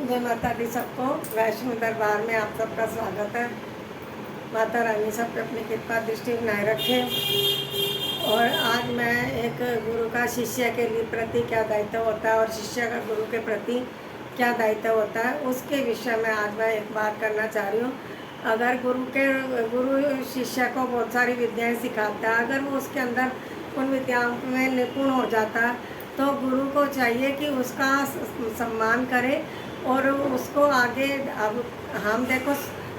जय माता दी सबको। वैष्णो दरबार में आप सबका स्वागत है। माता रानी सब पे अपनी कृपा दृष्टि बनाए रखे। और आज मैं एक गुरु का शिष्य के लिए प्रति क्या दायित्व होता है और शिष्य का गुरु के प्रति क्या दायित्व होता है, उसके विषय में आज मैं एक बात करना चाह रही हूँ। अगर गुरु शिष्य को बहुत सारी विद्याएं सिखाता है, अगर वो उसके अंदर उन विद्याओं में निपुण हो जाता है तो गुरु को चाहिए कि उसका सम्मान करे और उसको आगे। अब हम देखो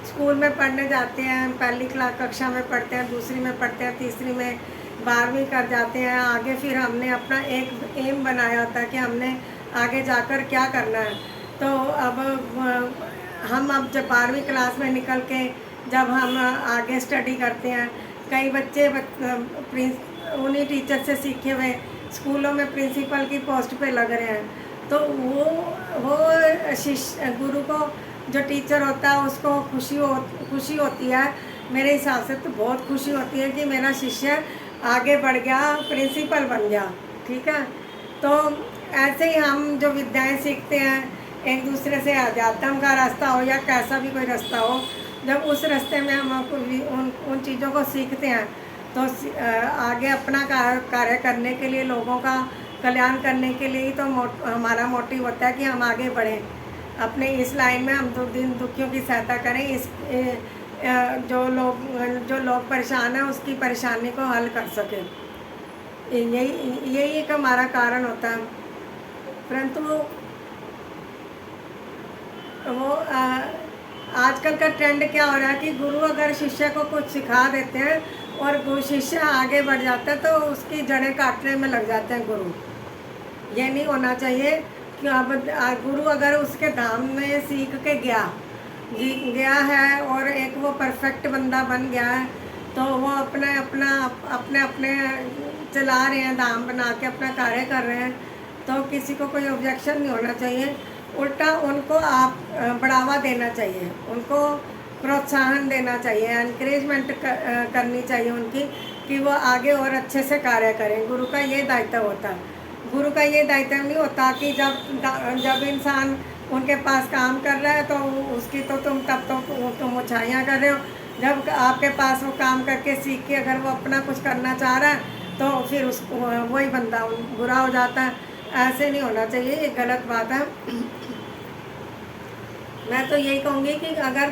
स्कूल में पढ़ने जाते हैं, पहली क्लास कक्षा में पढ़ते हैं, दूसरी में पढ़ते हैं, तीसरी में 12वीं कर जाते हैं। आगे फिर हमने अपना एक एम बनाया होता है कि हमने आगे जाकर क्या करना है। तो अब हम जब 12वीं क्लास में निकल के जब हम आगे स्टडी करते हैं, कई बच्चे उन्हीं टीचर से सीखे हुए स्कूलों में प्रिंसिपल की पोस्ट पे लग रहे हैं। तो वो शिष्य गुरु को जो टीचर होता है उसको खुशी होती है। मेरे हिसाब से तो बहुत खुशी होती है कि मेरा शिष्य आगे बढ़ गया, प्रिंसिपल बन गया। ठीक है, तो ऐसे ही हम जो विद्याएं सीखते हैं, एक दूसरे से अध्यात्म का रास्ता हो या कैसा भी कोई रास्ता हो, जब उस रास्ते में हम उन चीज़ों को सीखते हैं तो आगे अपना कार्य करने के लिए, लोगों का कल्याण करने के लिए ही तो हमारा मोटिव होता है कि हम आगे बढ़ें अपने इस लाइन में। हम दिन दुखियों की सहायता करें, जो लोग परेशान हैं उसकी परेशानी को हल कर सकें। यही एक हमारा कारण होता है। परंतु वो आजकल का ट्रेंड क्या हो रहा है कि गुरु अगर शिष्य को कुछ सिखा देते हैं और शिष्य आगे बढ़ जाता है तो उसकी जड़ें काटने में लग जाते हैं गुरु। ये नहीं होना चाहिए कि अब गुरु अगर उसके धाम में सीख के गया है और एक वो परफेक्ट बंदा बन गया है, तो वो अपने चला रहे हैं, धाम बना के अपना कार्य कर रहे हैं, तो किसी को कोई ऑब्जेक्शन नहीं होना चाहिए। उल्टा उनको आप बढ़ावा देना चाहिए, उनको प्रोत्साहन देना चाहिए, एनकरेजमेंट करनी चाहिए उनकी कि वो आगे और अच्छे से कार्य करें। गुरु का ये दायित्व होता है। गुरु का ये दायित्व नहीं होता कि जब इंसान उनके पास काम कर रहा है तो उसकी तो तुम ऊँचाइयाँ कर रहे हो। जब आपके पास वो काम करके सीख के अगर वो अपना कुछ करना चाह रहा है तो फिर उसको वही बंदा बुरा हो जाता है। ऐसे नहीं होना चाहिए, ये गलत बात है। मैं तो यही कहूँगी कि अगर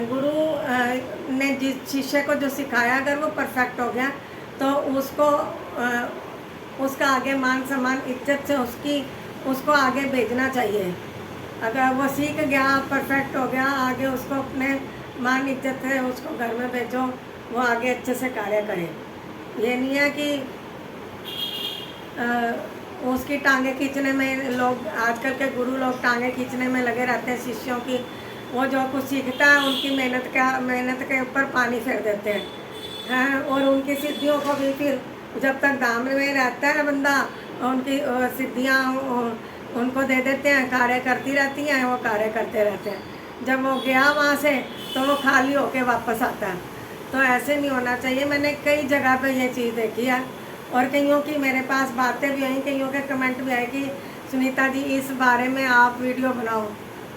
गुरु ने जिस शिष्य को जो सिखाया अगर वो परफेक्ट हो गया तो उसका आगे मान सम्मान इज्जत से उसको आगे भेजना चाहिए। अगर वो सीख गया, परफेक्ट हो गया, आगे उसको अपने मान इज्जत है उसको घर में भेजो, वो आगे अच्छे से कार्य करे। ये नहीं है कि उसकी टांगे खींचने में लोग, आजकल के गुरु लोग टांगे खींचने में लगे रहते हैं शिष्यों की। वो जो कुछ सीखता है उनकी मेहनत के ऊपर पानी फेर देते हैं और उनकी सिद्धियों को भी फिर जब तक धाम में रहता है बंदा, उनकी सिद्धियाँ उनको दे देते हैं, कार्य करती रहती हैं, वो कार्य करते रहते हैं। जब वो गया वहाँ से तो वो खाली होके वापस आता है। तो ऐसे नहीं होना चाहिए। मैंने कई जगह पे ये चीज़ देखी है और कईयों की मेरे पास बातें भी आई, कईयों के कमेंट भी आए कि सुनीता जी इस बारे में आप वीडियो बनाओ,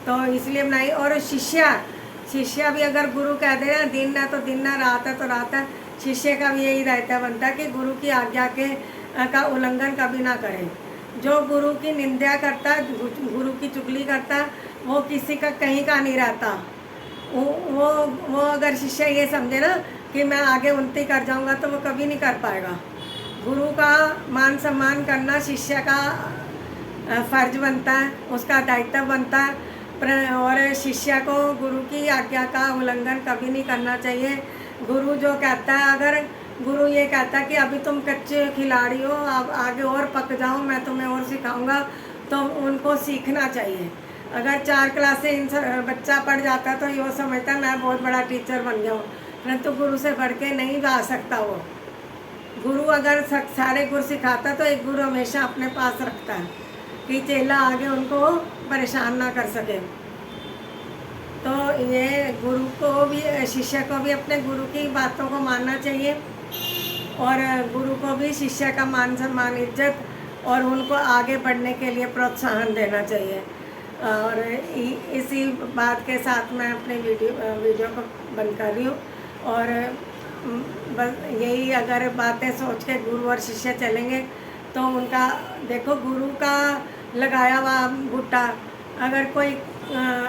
तो इसलिए बनाई। और शिष्य भी अगर गुरु कह दे रहे दिन है तो दिन है, रात है तो रात है, शिष्य का भी यही दायित्व बनता है कि गुरु की आज्ञा का उल्लंघन कभी ना करें। जो गुरु की निंदा करता है, गुरु की चुगली करता है, वो किसी का कहीं का नहीं रहता। वो अगर शिष्य ये समझे ना कि मैं आगे उन्नति कर जाऊंगा तो वो कभी नहीं कर पाएगा। गुरु का मान सम्मान करना शिष्य का फर्ज बनता है, उसका दायित्व बनता है। और शिष्य को गुरु की आज्ञा का उल्लंघन कभी नहीं करना चाहिए। गुरु जो कहता है, अगर गुरु ये कहता है कि अभी तुम कच्चे खिलाड़ी हो, अब आगे और पक जाओ, मैं तुम्हें और सिखाऊंगा, तो उनको सीखना चाहिए। अगर 4 क्लासें बच्चा पढ़ जाता है तो ये समझता है मैं बहुत बड़ा टीचर बन गया हूँ, परंतु गुरु से बढ़ के नहीं जा सकता वो। गुरु अगर सारे गुरु सिखाता तो एक गुरु हमेशा अपने पास रखता है कि चेला आगे उनको परेशान ना कर सके। तो ये गुरु को भी, शिष्य को भी अपने गुरु की बातों को मानना चाहिए और गुरु को भी शिष्य का मान सम्मान, इज्जत और उनको आगे बढ़ने के लिए प्रोत्साहन देना चाहिए। और इसी बात के साथ मैं अपने वीडियो को बंद कर रही हूँ। और बस यही अगर बातें सोच के गुरु और शिष्य चलेंगे तो उनका देखो, गुरु का लगाया हुआ बूटा अगर कोई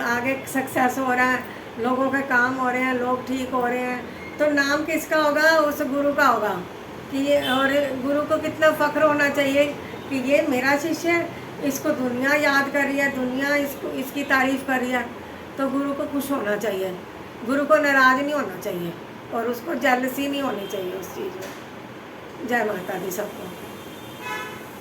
आगे सक्सेस हो रहा है, लोगों के काम हो रहे हैं, लोग ठीक हो रहे हैं, तो नाम किसका होगा? उस गुरु का होगा। कि ये, और गुरु को कितना फ़ख्र होना चाहिए कि ये मेरा शिष्य है, इसको दुनिया याद कर रही है, दुनिया इसकी तारीफ़ कर रही है, तो गुरु को खुश होना चाहिए, गुरु को नाराज़ नहीं होना चाहिए और उसको जेलसी नहीं होनी चाहिए उस चीज़ में। जय माता दी सबको।